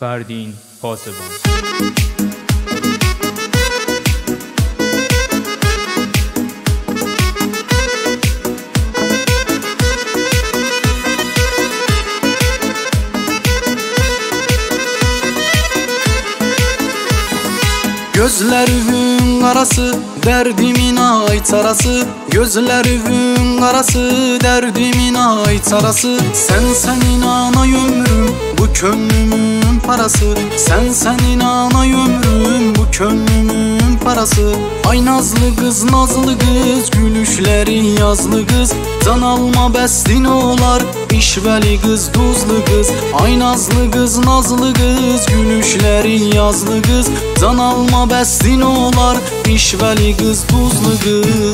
Ferdin Paseban. Gözlerimin arası derdimin ait arası, gözlerimin arası derdimin ait arası. Sen inanay ömrüm bu könlümün parası, sen inanay ömrüm bu könlümün parası. Ay nazlı kız gülüşleri yazlı kız, can alma bestin olar işveli kız tuzlu kız. Ay nazlı kız gülüşleri yazlı kız, can alma bestin olar işveli kız tuzlu kız.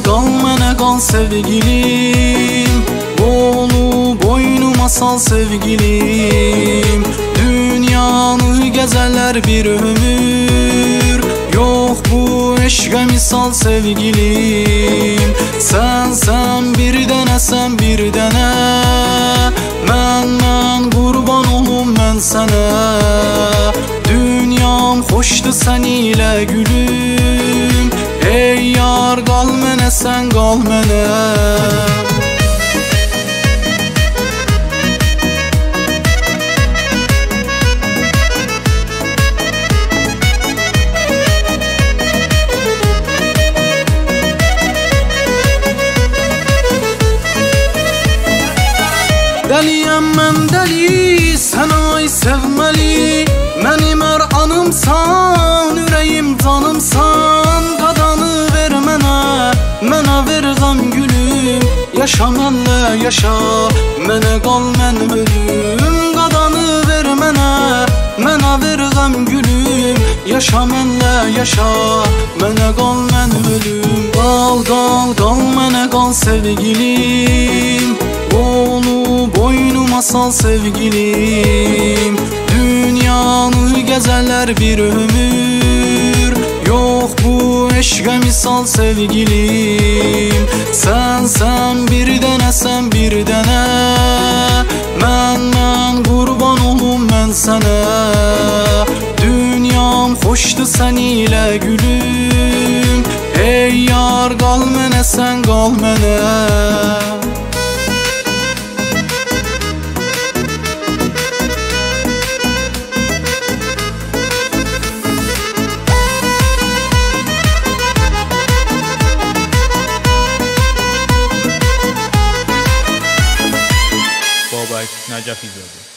Kal mene kal sevgilim, bolu boynuma sal sevgilim. Dünyanı gezeler bir ömür, yok bu eşke misal sevgilim. Sen bir dene, sen bir dene, men kurban olum ben sana. Dünyam hoştu sen ile gülüm, ey yar kal mene, sen kal mene. Deliyem mən deli, sən ay sevməli. Mənim hər anımsan, ürəyim canımsan. Qadanı ver mənə ver qəm gülüm. Yaşa mənlə yaşa, mənə qal mən ölüm. Qadanı ver mənə ver qəm gülüm. Yaşa mənlə yaşa, mənə qal mən ölüm. Qal mənə qal sevgilim, bolu boynuma sal sevgilim. Dünyanı gezeler bir ömür, yok bu eşke misal sevgilim. Sen bir dene, sen bir dene, men kurban olum ben sana. Dünyam hoştu sen ile gülüm, ey yar kal mene, sen kal mene. Babak Nacafizadə.